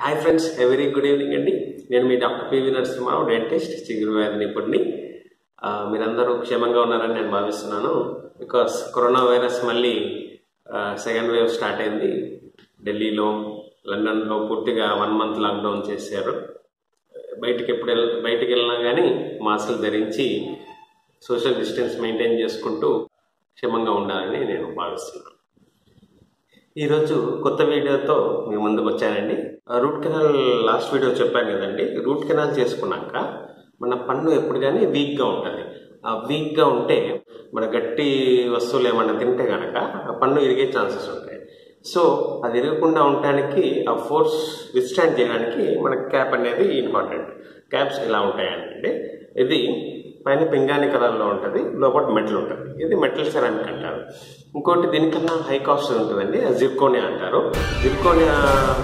Hi friends, a very good evening అండి. నేను మీ doctor P.V.NARSIMHA dentist చిగురు వ్యాధి నిపుణుడిని. మీరందరూ క్షేమంగా ఉన్నారని నేను భావిస్తున్నాను. బికాస్ కరోనా వైరస్ మళ్ళీ సెకండ్ వేవ్ స్టార్ట్ అయింది. ఢిల్లీలో, లండన్లో పూర్తిగా 1 month లాక్డౌన్ చేశారు. బయటికి వెళ్ళినా కానీ మాస్కులు ధరించి సోషల్ డిస్టెన్స్ మెయింటైన్ చేసుకుంటూ క్షేమంగా ఉండాలని నేను భావిస్తున్నాను. ఈరోజు కొత్త వీడియోతో మీ ముందుకు వచ్చానండి. రూట్ కెనాల్ లాస్ట్ వీడియో చెప్పాను కదండి. రూట్ కెనాల్ చేసుకున్నాక మన పన్ను ఎప్పుడు కానీ వీక్గా ఉంటుంది. ఆ వీక్గా ఉంటే మన గట్టి వస్తువులు ఏమన్నా తింటే కనుక ఆ పన్ను ఇరిగే ఛాన్సెస్ ఉంటాయి. సో అది ఇరగకుండా ఉండటానికి, ఆ ఫోర్స్ విత్స్టాండ్ చేయడానికి మనకి క్యాప్ అనేది ఇంపార్టెంట్. క్యాప్స్ ఇలా ఉంటాయండి. ఇది పైన పింగాణి కలర్లో ఉంటుంది, లోపల మెటల్ ఉంటుంది. ఇది మెటల్ సెరామిక్ అంటారు. ఇంకోటి దీనికన్నా హై కాస్ట్ ఉంటుందండి, జిర్కోనియా అంటారు. జిర్కోనియా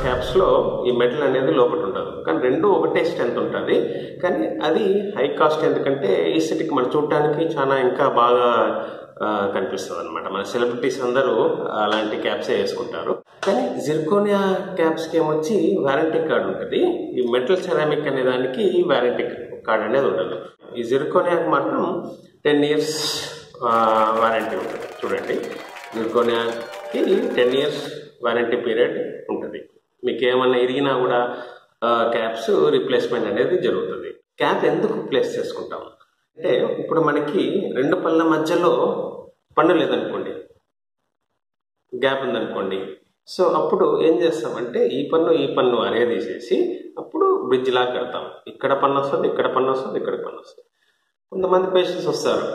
క్యాప్స్లో ఈ మెటల్ అనేది లోపల ఉండదు, కానీ రెండు ఒకటే స్ట్రెంత్ ఉంటుంది. కానీ అది హై కాస్ట్ ఎందుకంటే ఈస్థెటిక్ మన చూడటానికి చాలా ఇంకా బాగా కనిపిస్తుంది అనమాట. మన సెలబ్రిటీస్ అందరూ అలాంటి క్యాప్సే వేసుకుంటారు. కానీ జిర్కోనియా క్యాప్స్కి ఏమొచ్చి వారంటీ కార్డు ఉంటుంది. ఈ మెటల్ సెరామిక్ అనే దానికి వారంటీ కార్డ్ అనేది ఉండదు. ఈ జిర్కోనియాకి మాత్రం 10 years వారంటీ ఉంటుంది. చూడండి, జిర్కోనియాకి 10 years వారంటీ పీరియడ్ ఉంటుంది. మీకు ఏమన్నా ఇరిగినా కూడా క్యాప్స్ రీప్లేస్మెంట్ అనేది జరుగుతుంది. క్యాప్ ఎందుకు రిప్లేస్ చేసుకుంటాం అంటే, ఇప్పుడు మనకి 2 పళ్ళ మధ్యలో పన్ను లేదనుకోండి, గ్యాప్ ఉందనుకోండి. సో అప్పుడు ఏం చేస్తామంటే ఈ పన్ను అనేది తీసేసి అప్పుడు బ్రిడ్జ్ లాగా కడతాం. ఇక్కడ పన్ను వస్తుంది, ఇక్కడ పన్ను వస్తుంది, ఇక్కడ పన్ను వస్తుంది. కొంతమంది పేషెంట్స్ వస్తారు,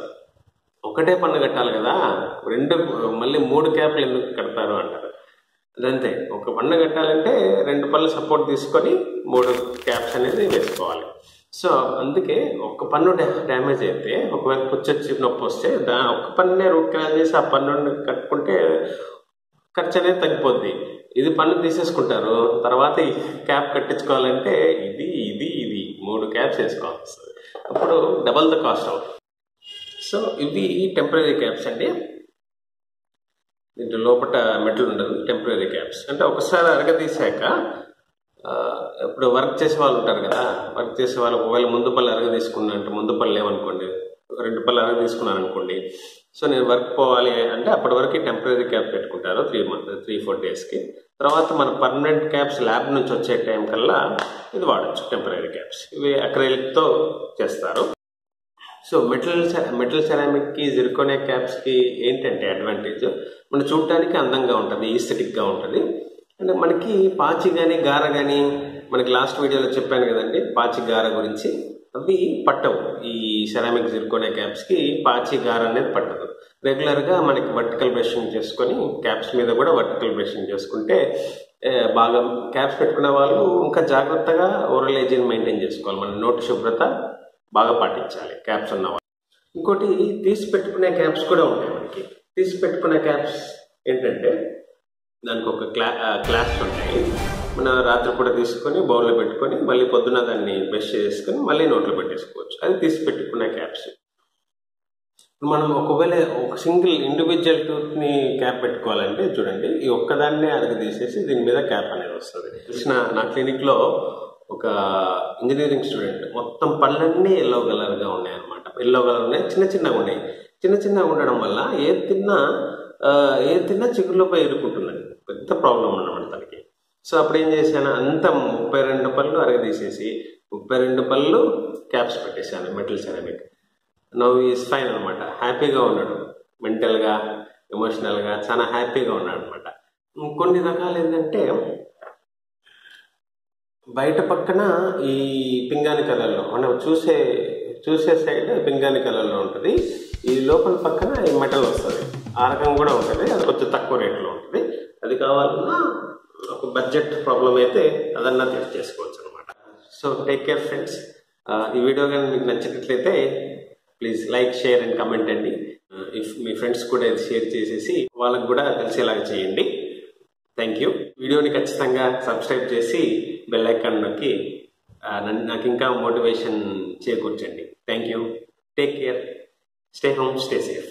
ఒకటే పన్ను కట్టాలి కదా, మళ్ళీ 3 క్యాప్లు ఎందుకు కడతారు అంటారు. అదంతే, ఒక పన్ను కట్టాలంటే 2 పళ్ళు సపోర్ట్ తీసుకొని 3 క్యాప్స్ అనేది వేసుకోవాలి. సో అందుకే ఒక పన్ను డ్యామేజ్ అయితే, ఒకవేళ పుచ్చొచ్చి నొప్పి వస్తే ఒక పన్నునే రూట్ కెనాల్ చేసి ఆ పన్ను కట్టుకుంటే ఖర్చు అనేది తగ్గిపోద్ది. ఇది పన్ను తీసేసుకుంటారు, తర్వాత ఈ క్యాప్ కట్టించుకోవాలంటే ఇది 3 క్యాప్స్ వేసుకోవాల్సి వస్తుంది. అప్పుడు డబల్ ద కాస్ట్ అవుతుంది. సో ఇవి టెంపరీ క్యాప్స్ అండి. దీంట్లో లోపల మెటల్ ఉండదు, టెంపరీ క్యాప్స్. అంటే ఒకసారి అరగదీశాక, ఇప్పుడు వర్క్ చేసే వాళ్ళు ఉంటారు కదా, వర్క్ చేసే వాళ్ళు ఒకవేళ ముందు పళ్ళు అరగ తీసుకున్నా అంటే, ముందు పళ్ళు లేవనుకోండి, 2 పళ్ళు అరగ తీసుకున్నాను అనుకోండి. సో నేను వర్క్ పోవాలి అంటే అప్పటి వరకు టెంపరీ క్యాప్ పెట్టుకుంటారు 3-4 daysకి. తర్వాత మన పర్మనెంట్ క్యాప్స్ ల్యాబ్ నుంచి వచ్చే టైం కల్లా ఇది వాడచ్చు. టెంపరీ క్యాప్స్ ఇవి అక్రైలిక్తో చేస్తారు. సో మెటల్ సెరామిక్కి, జిర్కోనియా క్యాప్స్కి ఏంటంటే అడ్వాంటేజ్, మనం చూడటానికి అందంగా ఉంటుంది, ఈస్థెటిక్గా ఉంటుంది. అంటే మనకి పాచి కానీ గార కానీ, మనకి లాస్ట్ వీడియోలో చెప్పాను కదండి పాచి గార గురించి, అవి పట్టవు. ఈ సెరామిక్ జిర్కోనియా క్యాప్స్కి పాచి గార అనేది పట్టదు. రెగ్యులర్గా మనకి వర్టికల్ బ్రషింగ్ చేసుకొని, క్యాప్స్ మీద కూడా వర్టికల్ బ్రషింగ్ చేసుకుంటే బాగా, క్యాప్స్ పెట్టుకునే వాళ్ళు ఇంకా జాగ్రత్తగా ఓరల్ హైజీన్ మెయింటైన్ చేసుకోవాలి. మన నోటి శుభ్రత బాగా పాటించాలి క్యాప్స్ ఉన్నవాళ్ళు. ఇంకోటి తీసి పెట్టుకునే క్యాప్స్ కూడా ఉంటాయి మనకి. తీసి పెట్టుకునే క్యాప్స్ ఏంటంటే దానికి ఒక క్లాప్స్ ఉంటాయి. మన రాత్రి కూడా తీసుకొని బౌల్లో పెట్టుకొని మళ్ళీ పొద్దున దాన్ని బ్రష్ చేసుకొని మళ్ళీ నోట్లో పెట్టేసుకోవచ్చు. అది తీసి పెట్టుకునే క్యాప్స్. మనం ఒకవేళ ఒక సింగిల్ ఇండివిజువల్ టూత్ని క్యాప్ పెట్టుకోవాలంటే చూడండి, ఈ ఒక్కదాన్నే అరగ తీసేసి దీని మీద క్యాప్ అనేది వస్తుంది. నా క్లినిక్లో ఒక ఇంజనీరింగ్ స్టూడెంట్ మొత్తం పళ్ళన్నీ ఎల్లో కలర్గా ఉన్నాయన్నమాట. ఎల్లో కలర్ ఉన్నాయి, చిన్నగా ఉన్నాయి. చిన్నగా ఉండడం వల్ల ఏది తిన్నా చిగురులోపై ఇరుక్కుంటుందండి. పెద్ద ప్రాబ్లం అన్నమాట తనకి. సో అప్పుడు ఏం చేశాను, అంత 32 పళ్ళు అరగదీసేసి 32 పళ్ళు క్యాప్స్ పెట్టేశాను metal ceramic. Now is fine అనమాట. హ్యాపీగా ఉన్నాడు, మెంటల్గా, ఎమోషనల్గా చాలా హ్యాపీగా ఉన్నాడు అనమాట. కొన్ని రకాలు ఏంటంటే బయట పక్కన ఈ పింగాణి కలర్లో, మనం చూసే సైడ్ పింగాణి కలర్లో ఉంటుంది, ఈ లోపల పక్కన ఈ మెటల్ వస్తుంది. ఆ రకం కూడా ఉంటుంది, అది కొంచెం తక్కువ రేట్లో ఉంటుంది. అది కావాలన్నా ఒక బడ్జెట్ ప్రాబ్లం అయితే అదన్నా చేసుకోవచ్చు అనమాట. So take care friends. ఈ వీడియో కానీ మీకు నచ్చినట్లయితే please like, share and comment అండి. ఇఫ్ మీ ఫ్రెండ్స్ కూడా ఇది షేర్ చేసేసి వాళ్ళకు కూడా తెలిసేలాగా చేయండి. Thank you. వీడియోని ఖచ్చితంగా సబ్స్క్రైబ్ చేసి బెల్ ఐకాన్ నొక్కి నాకు ఇంకా మోటివేషన్ చేకూర్చండి. Thank you. Take care. Stay home, stay safe.